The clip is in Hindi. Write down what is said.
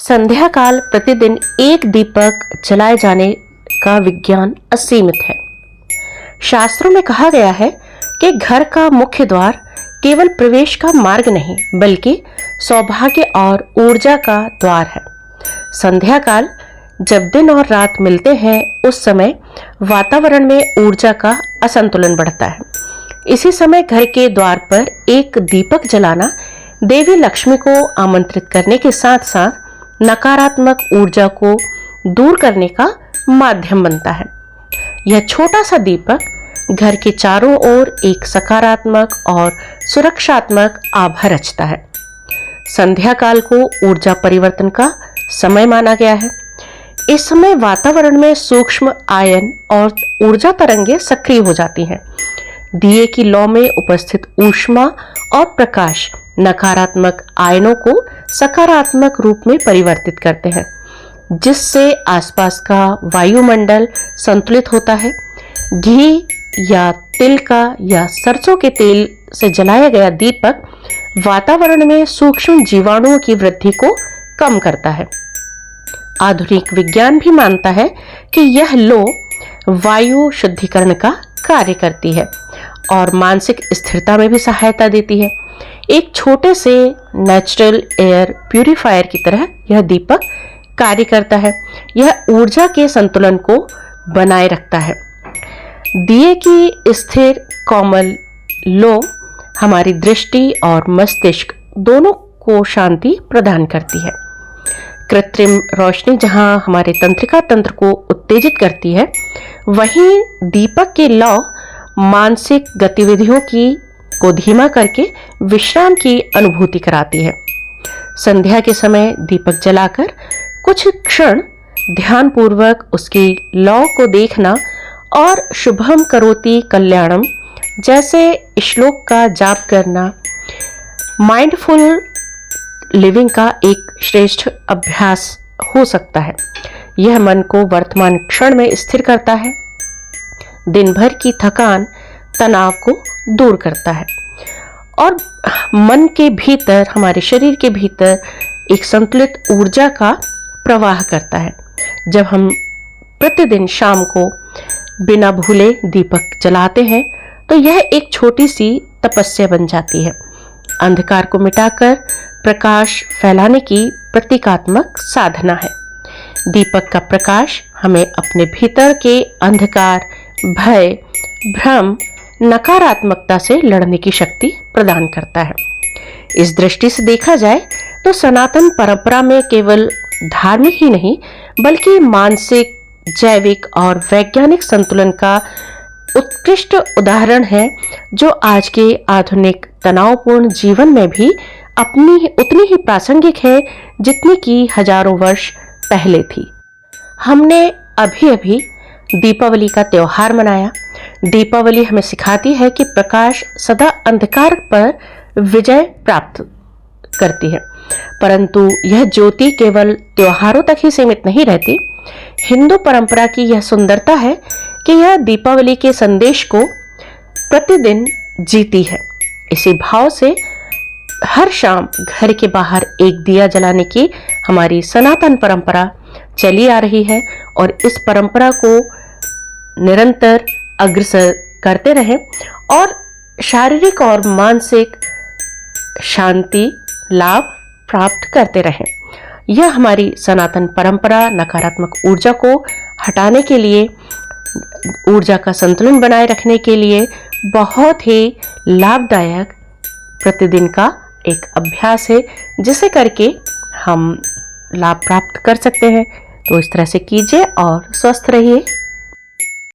संध्या काल प्रतिदिन एक दीपक जलाए जाने का विज्ञान असीमित है। शास्त्रों में कहा गया है कि घर का मुख्य द्वार केवल प्रवेश का मार्ग नहीं बल्कि सौभाग्य और ऊर्जा का द्वार है। संध्या काल जब दिन और रात मिलते हैं उस समय वातावरण में ऊर्जा का असंतुलन बढ़ता है। इसी समय घर के द्वार पर एक दीपक जलाना देवी लक्ष्मी को आमंत्रित करने के साथ साथ नकारात्मक ऊर्जा को दूर करने का माध्यम बनता है। यह छोटा सा दीपक घर के चारों ओर एक सकारात्मक और सुरक्षात्मक आभा रचता है। संध्या काल को ऊर्जा परिवर्तन का समय माना गया है। इस समय वातावरण में सूक्ष्म आयन और ऊर्जा तरंगें सक्रिय हो जाती हैं। दिए की लौ में उपस्थित ऊष्मा और प्रकाश नकारात्मक आयनों को सकारात्मक रूप में परिवर्तित करते हैं, जिससे आसपास का वायुमंडल संतुलित होता है। घी या तिल का या सरसों के तेल से जलाया गया दीपक वातावरण में सूक्ष्म जीवाणुओं की वृद्धि को कम करता है। आधुनिक विज्ञान भी मानता है कि यह लौ वायु शुद्धिकरण का कार्य करती है और मानसिक स्थिरता में भी सहायता देती है। एक छोटे से नेचुरल एयर प्यूरिफायर की तरह यह दीपक कार्य करता है। यह ऊर्जा के संतुलन को बनाए रखता है। दिए की स्थिर कोमल लौ हमारी दृष्टि और मस्तिष्क दोनों को शांति प्रदान करती है। कृत्रिम रोशनी जहां हमारे तंत्रिका तंत्र को उत्तेजित करती है, वहीं दीपक की लौ मानसिक गतिविधियों को धीमा करके विश्राम की अनुभूति कराती है। संध्या के समय दीपक जलाकर कुछ क्षण ध्यानपूर्वक उसकी लौ को देखना और शुभम करोति कल्याणम जैसे श्लोक का जाप करना माइंडफुल लिविंग का एक श्रेष्ठ अभ्यास हो सकता है। यह मन को वर्तमान क्षण में स्थिर करता है, दिन भर की थकान तनाव को दूर करता है और मन के भीतर, हमारे शरीर के भीतर एक संतुलित ऊर्जा का प्रवाह करता है। जब हम प्रतिदिन शाम को बिना भूले दीपक जलाते हैं तो यह एक छोटी सी तपस्या बन जाती है। अंधकार को मिटाकर प्रकाश फैलाने की प्रतीकात्मक साधना है। दीपक का प्रकाश हमें अपने भीतर के अंधकार, भय, भ्रम, नकारात्मकता से लड़ने की शक्ति प्रदान करता है। इस दृष्टि से देखा जाए तो सनातन परंपरा में केवल धार्मिक ही नहीं बल्कि मानसिक, जैविक और वैज्ञानिक संतुलन का उत्कृष्ट उदाहरण है, जो आज के आधुनिक तनावपूर्ण जीवन में भी उतनी ही प्रासंगिक है जितनी कि हजारों वर्ष पहले थी। हमने अभी अभी दीपावली का त्योहार मनाया। दीपावली हमें सिखाती है कि प्रकाश सदा अंधकार पर विजय प्राप्त करती है, परंतु यह ज्योति केवल त्योहारों तक ही सीमित नहीं रहती। हिंदू परंपरा की यह सुंदरता है कि यह दीपावली के संदेश को प्रतिदिन जीती है। इसी भाव से हर शाम घर के बाहर एक दिया जलाने की हमारी सनातन परंपरा चली आ रही है और इस परंपरा को निरंतर अग्रसर करते रहें और शारीरिक और मानसिक शांति लाभ प्राप्त करते रहें। यह हमारी सनातन परंपरा नकारात्मक ऊर्जा को हटाने के लिए, ऊर्जा का संतुलन बनाए रखने के लिए बहुत ही लाभदायक प्रतिदिन का एक अभ्यास है, जिसे करके हम लाभ प्राप्त कर सकते हैं। तो इस तरह से कीजिए और स्वस्थ रहिए।